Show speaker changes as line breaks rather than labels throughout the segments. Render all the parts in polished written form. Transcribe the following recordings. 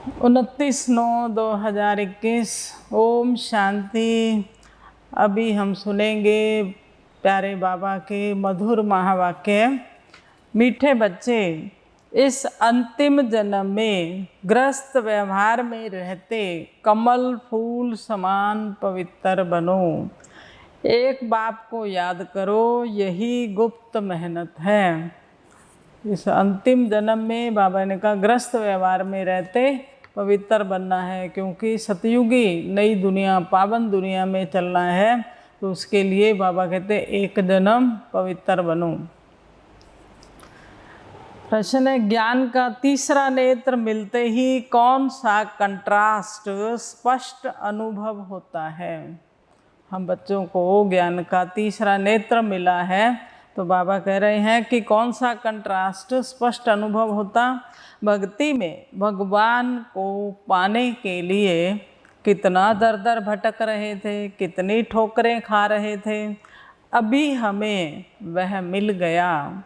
29/9/2021। ओम शांति। अभी हम सुनेंगे प्यारे बाबा के मधुर महावाक्य। मीठे बच्चे, इस अंतिम जन्म में ग्रस्त व्यवहार में रहते कमल फूल समान पवित्र बनो। एक बाप को याद करो, यही गुप्त मेहनत है। इस अंतिम जन्म में बाबा ने कहा ग्रस्त व्यवहार में रहते पवित्र बनना है, क्योंकि सतयुगी नई दुनिया पावन दुनिया में चलना है। तो उसके लिए बाबा कहते एक जन्म पवित्र बनो। प्रश्न है, ज्ञान का तीसरा नेत्र मिलते ही कौन सा कंट्रास्ट स्पष्ट अनुभव होता है? हम बच्चों को ज्ञान का तीसरा नेत्र मिला है, तो बाबा कह रहे हैं कि कौन सा कंट्रास्ट स्पष्ट अनुभव होता। भक्ति में भगवान को पाने के लिए कितना दर दर भटक रहे थे, कितनी ठोकरें खा रहे थे, अभी हमें वह मिल गया।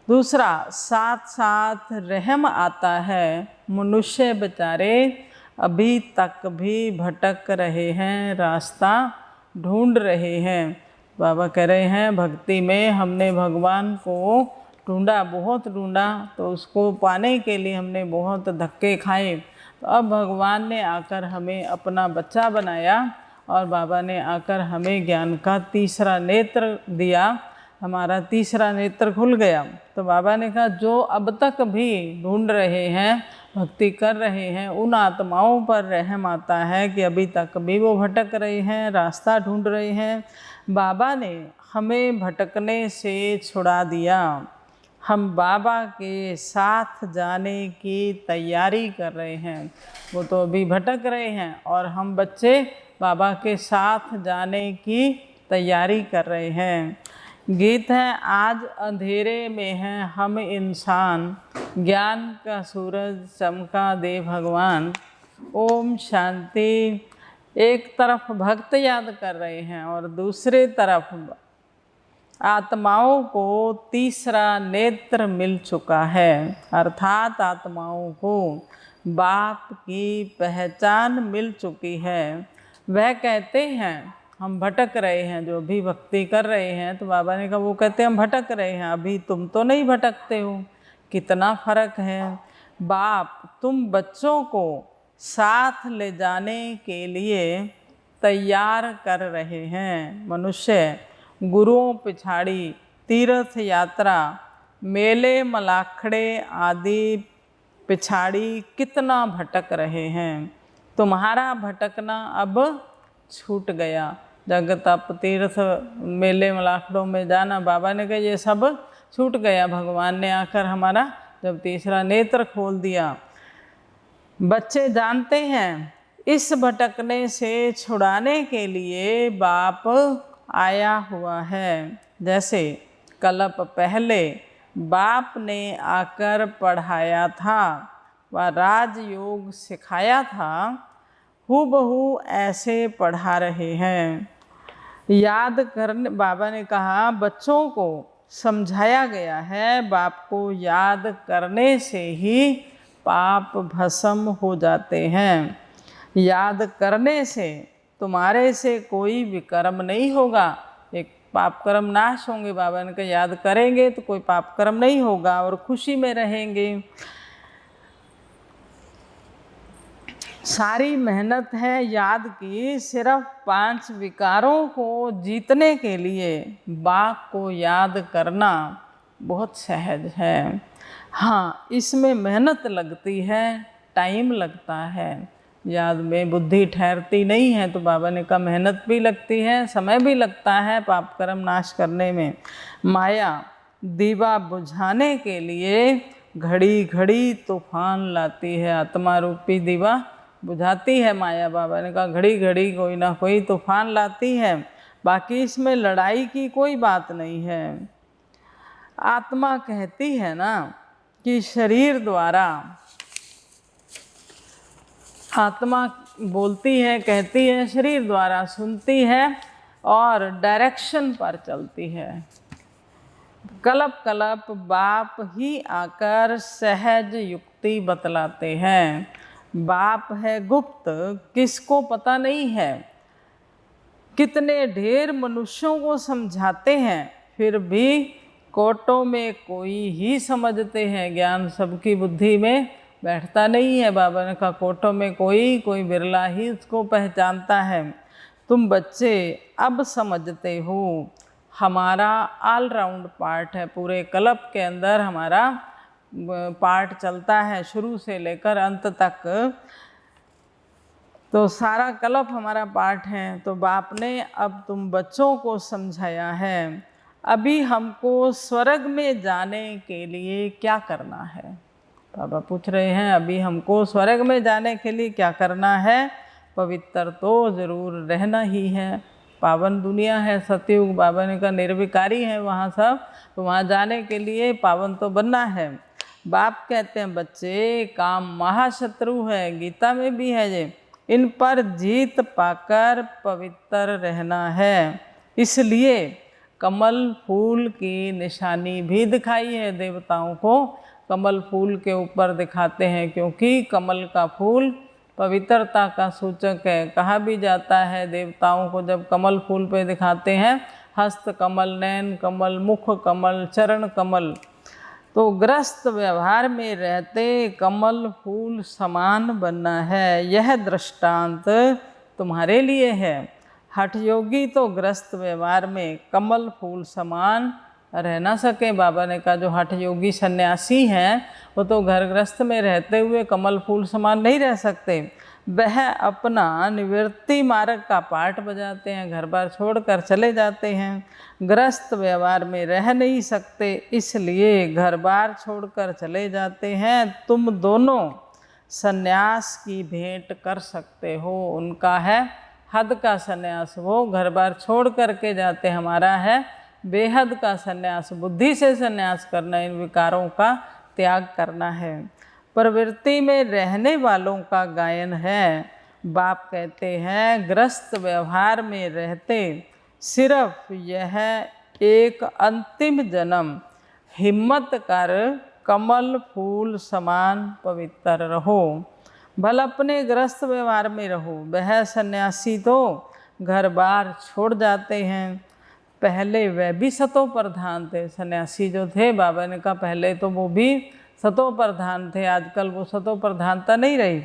दूसरा, साथ साथ रहम आता है। मनुष्य बेचारे अभी तक भी भटक रहे हैं, रास्ता ढूंढ रहे हैं। बाबा कह रहे हैं भक्ति में हमने भगवान को ढूंढा, बहुत ढूंढा, तो उसको पाने के लिए हमने बहुत धक्के खाए। तो अब भगवान ने आकर हमें अपना बच्चा बनाया और बाबा ने आकर हमें ज्ञान का तीसरा नेत्र दिया। हमारा तीसरा नेत्र खुल गया। तो बाबा ने कहा जो अब तक भी ढूंढ रहे हैं, भक्ति कर रहे हैं, उन आत्माओं पर रहम आता है कि अभी तक भी वो भटक रहे हैं, रास्ता ढूंढ रहे हैं। बाबा ने हमें भटकने से छुड़ा दिया। हम बाबा के साथ जाने की तैयारी कर रहे हैं। वो तो अभी भटक रहे हैं और हम बच्चे बाबा के साथ जाने की तैयारी कर रहे हैं। गीत है, आज अंधेरे में हैं हम इंसान, ज्ञान का सूरज चमका दे भगवान। ओम शांति। एक तरफ भक्त याद कर रहे हैं और दूसरे तरफ आत्माओं को तीसरा नेत्र मिल चुका है, अर्थात आत्माओं को बाप की पहचान मिल चुकी है। वह कहते हैं हम भटक रहे हैं, जो भी भक्ति कर रहे हैं, तो बाबा ने कहा वो कहते हैं हम भटक रहे हैं, अभी तुम तो नहीं भटकते हो। कितना फर्क है। बाप तुम बच्चों को साथ ले जाने के लिए तैयार कर रहे हैं। मनुष्य गुरुओं पिछाड़ी तीर्थ यात्रा, मेले मलाखड़े आदि पिछाड़ी कितना भटक रहे हैं। तुम्हारा भटकना अब छूट गया। जग तप तीर्थ मेले मलाखड़ों में जाना, बाबा ने कहा ये सब छूट गया। भगवान ने आकर हमारा जब तीसरा नेत्र खोल दिया। बच्चे जानते हैं इस भटकने से छुड़ाने के लिए बाप आया हुआ है। जैसे कल्प पहले बाप ने आकर पढ़ाया था व राजयोग सिखाया था, हूबहू ऐसे पढ़ा रहे हैं। याद करने, बाबा ने कहा बच्चों को समझाया गया है, बाप को याद करने से ही पाप भस्म हो जाते हैं। याद करने से तुम्हारे से कोई विकर्म नहीं होगा, एक पाप कर्म नाश होंगे। बाबा ने कहा याद करेंगे तो कोई पाप कर्म नहीं होगा और खुशी में रहेंगे। सारी मेहनत है याद की सिर्फ 5 विकारों को जीतने के लिए। बाप को याद करना बहुत सहज है। हाँ, इसमें मेहनत लगती है, टाइम लगता है। याद में बुद्धि ठहरती नहीं है, तो बाबा ने कहा मेहनत भी लगती है, समय भी लगता है पाप कर्म नाश करने में। माया दीवा बुझाने के लिए घड़ी घड़ी तूफान लाती है। आत्मा रूपी दीवा बुझाती है माया। बाबा ने कहा घड़ी घड़ी कोई ना कोई तूफान लाती है। बाकी इसमें लड़ाई की कोई बात नहीं है। आत्मा कहती है ना कि शरीर द्वारा, आत्मा बोलती है, कहती है, शरीर द्वारा सुनती है और डायरेक्शन पर चलती है। कल्प कल्प बाप ही आकर सहज युक्ति बतलाते हैं। बाप है गुप्त, किसको पता नहीं है। कितने ढेर मनुष्यों को समझाते हैं, फिर भी कोटों में कोई ही समझते हैं, ज्ञान सबकी बुद्धि में बैठता नहीं है। बाबा ने कहा कोटों में कोई बिरला ही उसको पहचानता है। तुम बच्चे अब समझते हो, हमारा ऑलराउंड पार्ट है, पूरे कल्प के अंदर हमारा पार्ट चलता है शुरू से लेकर अंत तक, तो सारा कल्प हमारा पार्ट है। तो बाप ने अब तुम बच्चों को समझाया है, अभी हमको स्वर्ग में जाने के लिए क्या करना है। बाबा पूछ रहे हैं अभी हमको स्वर्ग में जाने के लिए क्या करना है। पवित्र तो ज़रूर रहना ही है, पावन दुनिया है सतयुग, बाबा ने कहा निर्विकारी है वहाँ सब, तो वहाँ जाने के लिए पावन तो बनना है। बाप कहते हैं बच्चे काम महाशत्रु है, गीता में भी है ये, इन पर जीत पाकर पवित्र रहना है। इसलिए कमल फूल की निशानी भी दिखाई है देवताओं को, कमल फूल के ऊपर दिखाते हैं, क्योंकि कमल का फूल पवित्रता का सूचक है। कहा भी जाता है देवताओं को जब कमल फूल पे दिखाते हैं, हस्त कमल, नैन कमल, मुख कमल, चरण कमल, तो ग्रस्त व्यवहार में रहते कमल फूल समान बनना है। यह दृष्टांत तुम्हारे लिए है। हठ योगी तो ग्रस्त व्यवहार में कमल फूल समान रह ना सके। बाबा ने कहा जो हठ योगी सन्यासी हैं वो तो घर ग्रस्त में रहते हुए कमल फूल समान नहीं रह सकते। वह अपना निवृत्ति मार्ग का पाठ बजाते हैं, घर बार छोड़कर चले जाते हैं, ग्रस्त व्यवहार में रह नहीं सकते, इसलिए घर बार छोड़कर चले जाते हैं। तुम दोनों सन्यास की भेंट कर सकते हो। उनका है हद का सन्यास, वो घर बार छोड़ करके जाते, हमारा है बेहद का सन्यास, बुद्धि से सन्यास करना, इन विकारों का त्याग करना है। प्रवृत्ति में रहने वालों का गायन है। बाप कहते हैं ग्रस्त व्यवहार में रहते सिर्फ यह एक अंतिम जन्म हिम्मत कर कमल फूल समान पवित्र रहो। भल अपने ग्रस्त व्यवहार में रहो। वह सन्यासी तो घर बार छोड़ जाते हैं, पहले वह भी सतो प्रधान थे। सन्यासी जो थे, बाबा ने कहा पहले तो वो भी सतो प्रधान थे, आजकल वो सतो प्रधानता नहीं रही,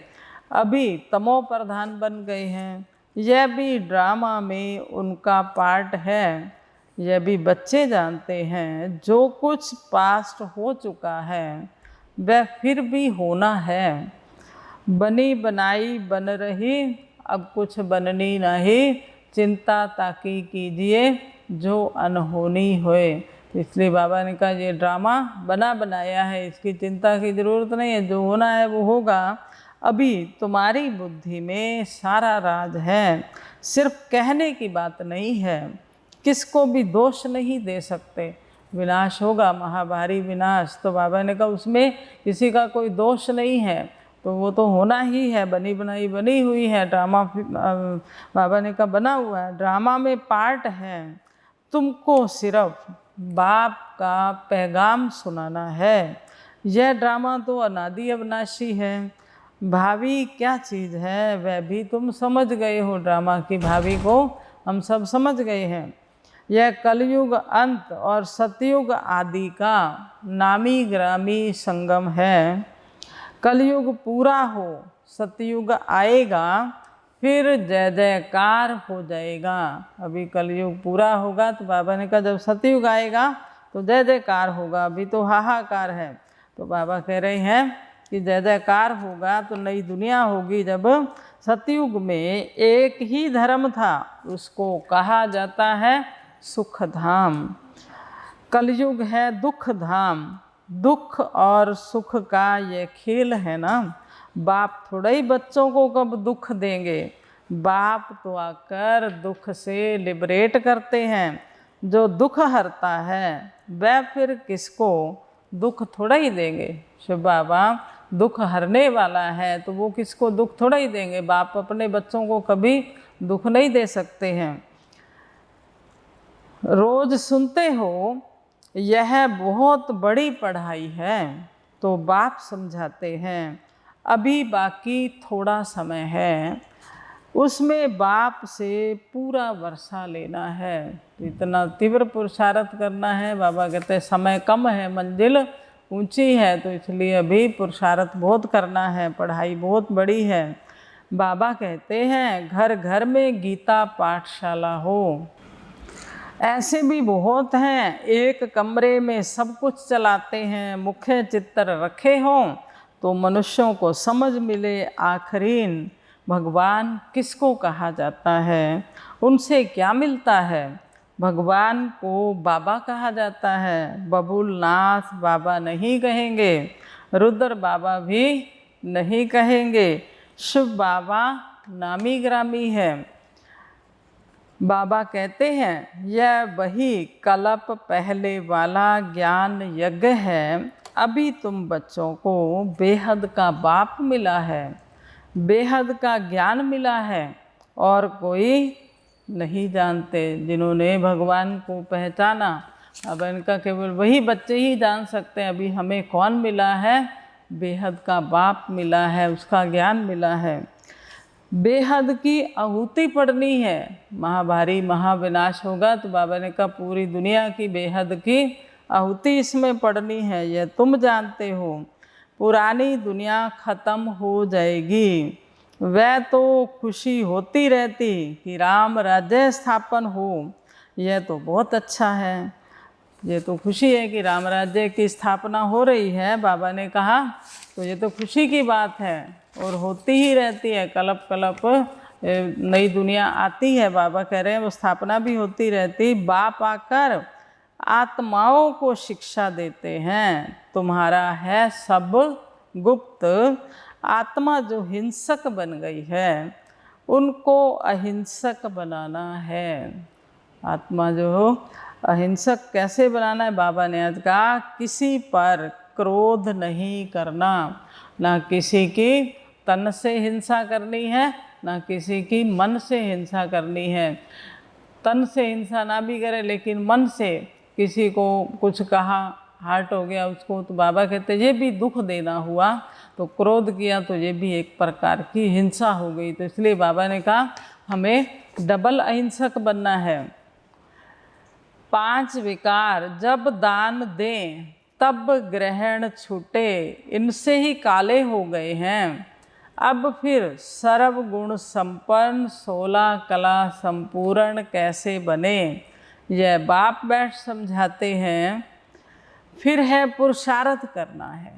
अभी तमो प्रधान बन गए हैं। यह भी ड्रामा में उनका पार्ट है, यह भी बच्चे जानते हैं। जो कुछ पास्ट हो चुका है वह फिर भी होना है। बनी बनाई बन रही, अब कुछ बननी नहीं, चिंता ताकि कीजिए जो अनहोनी होए। इसलिए बाबा ने कहा ये ड्रामा बना बनाया है, इसकी चिंता की ज़रूरत नहीं है, जो होना है वो होगा। अभी तुम्हारी बुद्धि में सारा राज है, सिर्फ कहने की बात नहीं है, किसको भी दोष नहीं दे सकते। विनाश होगा, महाभारी विनाश, तो बाबा ने कहा उसमें किसी का कोई दोष नहीं है, तो वो तो होना ही है, बनी बनाई बनी हुई है। ड्रामा बाबा ने कहा बना हुआ है, ड्रामा में पार्ट है, तुमको सिर्फ बाप का पैगाम सुनाना है। यह ड्रामा तो अनादि अविनाशी है, भावी क्या चीज़ है वह भी तुम समझ गए हो। ड्रामा की भावी को हम सब समझ गए हैं। यह कलयुग अंत और सतयुग आदि का नामी ग्रामी संगम है। कलयुग पूरा हो, सतयुग आएगा, फिर जय जयकार हो जाएगा। अभी कलयुग पूरा होगा तो बाबा ने कहा जब सतयुग आएगा तो जय जयकार होगा, अभी तो हाहाकार है। तो बाबा कह रहे हैं कि जय जयकार होगा तो नई दुनिया होगी। जब सतयुग में एक ही धर्म था, उसको कहा जाता है सुख धाम। कलयुग है दुख धाम, दुख और सुख का ये खेल है ना। बाप थोड़ा ही बच्चों को कब दुख देंगे, बाप तो आकर दुख से लिबरेट करते हैं। जो दुख हरता है वह फिर किसको दुख थोड़ा ही देंगे। शिव बाबा दुख हरने वाला है तो वो किसको दुख थोड़ा ही देंगे। बाप अपने बच्चों को कभी दुख नहीं दे सकते हैं। रोज सुनते हो यह बहुत बड़ी पढ़ाई है, तो बाप समझाते हैं अभी बाकी थोड़ा समय है, उसमें बाप से पूरा वर्षा लेना है। तो इतना तीव्र पुरुषार्थ करना है। बाबा कहते हैं समय कम है, मंजिल ऊंची है, तो इसलिए अभी पुरुषार्थ बहुत करना है, पढ़ाई बहुत बड़ी है। बाबा कहते हैं घर घर में गीता पाठशाला हो। ऐसे भी बहुत हैं, एक कमरे में सब कुछ चलाते हैं, मुख्य चित्र रखे हों तो मनुष्यों को समझ मिले आखिरीन भगवान किसको कहा जाता है, उनसे क्या मिलता है। भगवान को बाबा कहा जाता है, बबुलनाथ बाबा नहीं कहेंगे, रुद्र बाबा भी नहीं कहेंगे, शिव बाबा नामी ग्रामी है। बाबा कहते हैं यह वही कल्प पहले वाला ज्ञान यज्ञ है। अभी तुम बच्चों को बेहद का बाप मिला है, बेहद का ज्ञान मिला है, और कोई नहीं जानते। जिन्होंने भगवान को पहचाना, अब इनका केवल वही बच्चे ही जान सकते हैं। अभी हमें कौन मिला है? बेहद का बाप मिला है, उसका ज्ञान मिला है। बेहद की आहुति पढ़नी है, महाभारी महाविनाश होगा, तो बाबा ने कहा पूरी दुनिया की बेहद की आहुति इसमें पढ़नी है, यह तुम जानते हो। पुरानी दुनिया ख़त्म हो जाएगी, वह तो खुशी होती रहती कि राम राज्य स्थापन हो। यह तो बहुत अच्छा है, ये तो खुशी है कि राम राज्य की स्थापना हो रही है। बाबा ने कहा तो ये तो खुशी की बात है, और होती ही रहती है, कल्प कल्प नई दुनिया आती है। बाबा कह रहे हैं वो स्थापना भी होती रहती। बाप आकर आत्माओं को शिक्षा देते हैं, तुम्हारा है सब गुप्त। आत्मा जो हिंसक बन गई है उनको अहिंसक बनाना है। आत्मा जो अहिंसक कैसे बनाना है, बाबा ने आज कहा किसी पर क्रोध नहीं करना, ना किसी की तन से हिंसा करनी है, ना किसी की मन से हिंसा करनी है। तन से हिंसा ना भी करे, लेकिन मन से किसी को कुछ कहा, हर्ट हो गया उसको, तो बाबा कहते ये भी दुख देना हुआ। तो क्रोध किया तो ये भी एक प्रकार की हिंसा हो गई। तो इसलिए बाबा ने कहा हमें डबल अहिंसक बनना है। 5 विकार जब दान दें तब ग्रहण छूटे, इनसे ही काले हो गए हैं। अब फिर सर्वगुण संपन्न 16 कला संपूर्ण कैसे बने, यह बाप बैठ समझाते हैं। फिर है पुरुषार्थ करना है,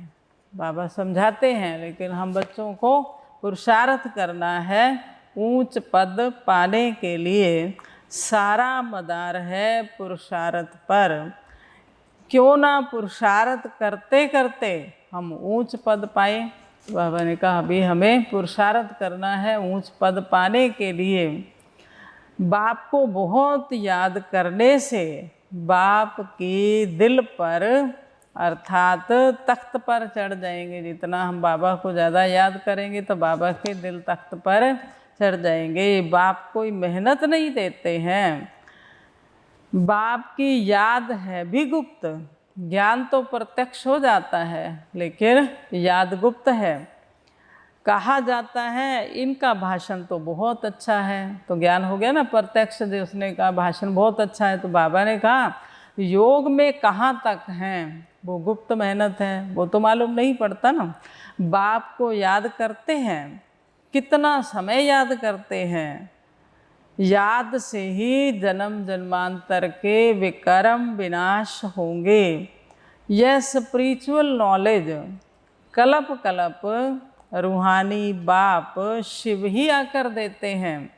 बाबा समझाते हैं, लेकिन हम बच्चों को पुरुषार्थ करना है। ऊंच पद पाने के लिए सारा मदार है पुरुषार्थ पर। क्यों ना पुरुषार्थ करते करते हम ऊंच पद पाए। बाबा ने कहा अभी हमें पुरुषार्थ करना है ऊंच पद पाने के लिए। बाप को बहुत याद करने से बाप की दिल पर अर्थात तख्त पर चढ़ जाएंगे। जितना हम बाबा को ज़्यादा याद करेंगे तो बाबा के दिल तख्त पर चढ़ जाएंगे। बाप कोई मेहनत नहीं देते हैं, बाप की याद है भी गुप्त। ज्ञान तो प्रत्यक्ष हो जाता है, लेकिन याद गुप्त है। कहा जाता है इनका भाषण तो बहुत अच्छा है, तो ज्ञान हो गया ना प्रत्यक्ष। जो उसने कहा भाषण बहुत अच्छा है, तो बाबा ने कहा योग में कहाँ तक हैं, वो गुप्त मेहनत है, वो तो मालूम नहीं पड़ता ना। बाप को याद करते हैं, कितना समय याद करते हैं। याद से ही जन्म जन्मांतर के विकर्म विनाश होंगे। यह स्पिरिचुअल नॉलेज कल्प कल्प रूहानी बाप शिव ही आकर देते हैं,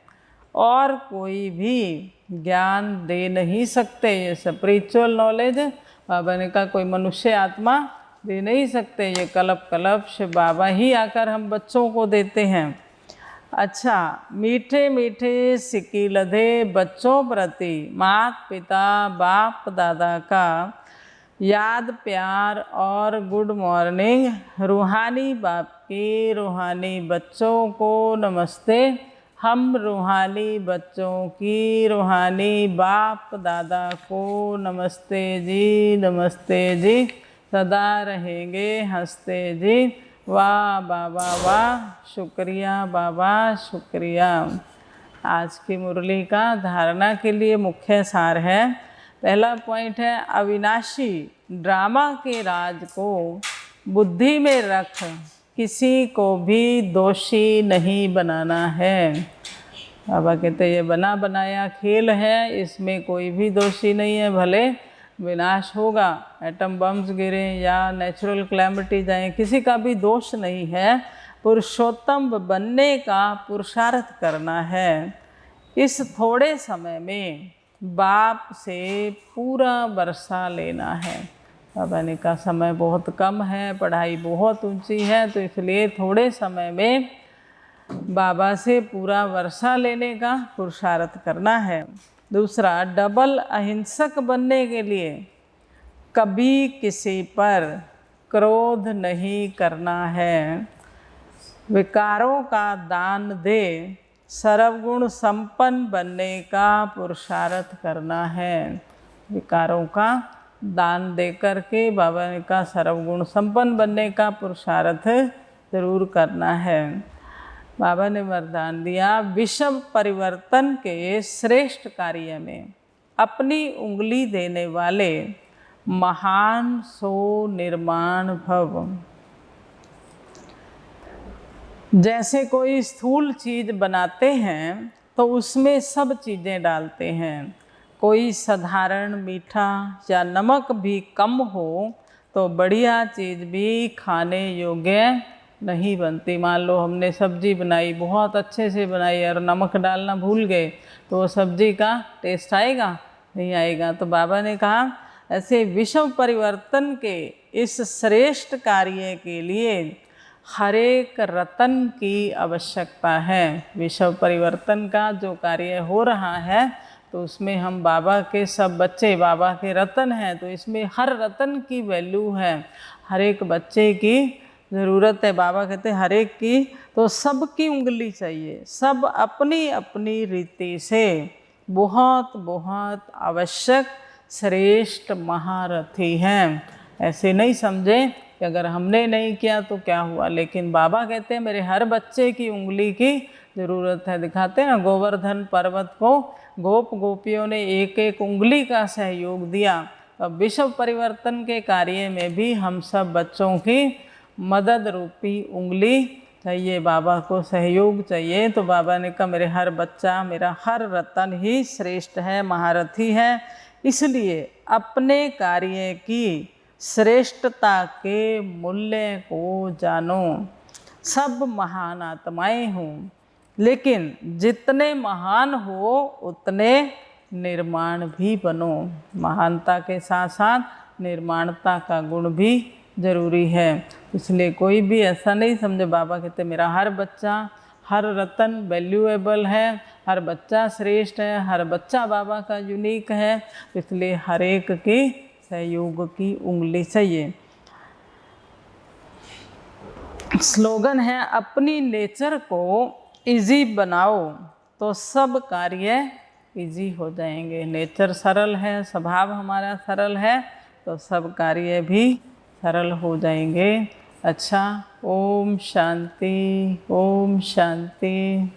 और कोई भी ज्ञान दे नहीं सकते। ये स्पिरिचुअल नॉलेज बाबा ने कहा कोई मनुष्य आत्मा दे नहीं सकते, ये कल्प कल्प शिव बाबा ही आकर हम बच्चों को देते हैं। अच्छा, मीठे मीठे सिक्की लधे बच्चों प्रति माता पिता बाप दादा का याद प्यार और गुड मॉर्निंग। रूहानी बाप की रूहानी बच्चों को नमस्ते। हम रूहानी बच्चों की रूहानी बाप दादा को नमस्ते जी, नमस्ते जी। सदा रहेंगे हंसते जी, वाह बाबा वाह, शुक्रिया बाबा शुक्रिया। आज की मुरली का धारणा के लिए मुख्य सार है। पहला पॉइंट है, अविनाशी ड्रामा के राज को बुद्धि में रख किसी को भी दोषी नहीं बनाना है। बाबा कहते ये बना बनाया खेल है, इसमें कोई भी दोषी नहीं है। भले विनाश होगा, एटम बम्स गिरे या नेचुरल क्लैमिटी जाए, किसी का भी दोष नहीं है। पुरुषोत्तम बनने का पुरुषार्थ करना है। इस थोड़े समय में बाप से पूरा बरसा लेना है। बाबा ने कहा समय बहुत कम है, पढ़ाई बहुत ऊंची है, तो इसलिए थोड़े समय में बाबा से पूरा वर्षा लेने का पुरुषार्थ करना है। दूसरा, डबल अहिंसक बनने के लिए कभी किसी पर क्रोध नहीं करना है। विकारों का दान दे सर्वगुण संपन्न बनने का पुरुषार्थ करना है। विकारों का दान दे करके बाबा ने कहा सर्वगुण संपन्न बनने का पुरुषार्थ जरूर करना है। बाबा ने वरदान दिया, विश्व परिवर्तन के श्रेष्ठ कार्य में अपनी उंगली देने वाले महान सो निर्माण भव। जैसे कोई स्थूल चीज़ बनाते हैं तो उसमें सब चीज़ें डालते हैं। कोई साधारण मीठा या नमक भी कम हो तो बढ़िया चीज़ भी खाने योग्य नहीं बनती। मान लो हमने सब्जी बनाई, बहुत अच्छे से बनाई और नमक डालना भूल गए, तो वो सब्जी का टेस्ट आएगा? नहीं आएगा। तो बाबा ने कहा ऐसे विश्व परिवर्तन के इस श्रेष्ठ कार्य के लिए हर एक रतन की आवश्यकता है। विश्व परिवर्तन का जो कार्य हो रहा है तो उसमें हम बाबा के सब बच्चे बाबा के रतन हैं, तो इसमें हर रतन की वैल्यू है, हर एक बच्चे की ज़रूरत है। बाबा कहते हैं हर एक की, तो सबकी उंगली चाहिए। सब अपनी अपनी रीति से बहुत बहुत आवश्यक श्रेष्ठ महारथी हैं। ऐसे नहीं समझे कि अगर हमने नहीं किया तो क्या हुआ, लेकिन बाबा कहते हैं मेरे हर बच्चे की उंगली की ज़रूरत है। दिखाते हैं ना, गोवर्धन पर्वत को गोप गोपियों ने एक एक उंगली का सहयोग दिया। अब विश्व परिवर्तन के कार्य में भी हम सब बच्चों की मदद रूपी उंगली चाहिए, बाबा को सहयोग चाहिए। तो बाबा ने कहा मेरे हर बच्चा, मेरा हर रतन ही श्रेष्ठ है, महारथी है। इसलिए अपने कार्य की श्रेष्ठता के मूल्य को जानो। सब महान आत्माएं हों, लेकिन जितने महान हो उतने निर्माण भी बनो। महानता के साथ साथ निर्माणता का गुण भी जरूरी है। इसलिए कोई भी ऐसा नहीं समझे। बाबा कहते मेरा हर बच्चा, हर रतन वैल्यूएबल है, हर बच्चा श्रेष्ठ है, हर बच्चा बाबा का यूनिक है। इसलिए हर एक की सहयोग की उंगली चाहिए। स्लोगन है, अपनी नेचर को इजी बनाओ तो सब कार्य इजी हो जाएंगे। नेचर सरल है, स्वभाव हमारा सरल है, तो सब कार्य भी सरल हो जाएंगे। अच्छा, ओम शांति, ओम शांति।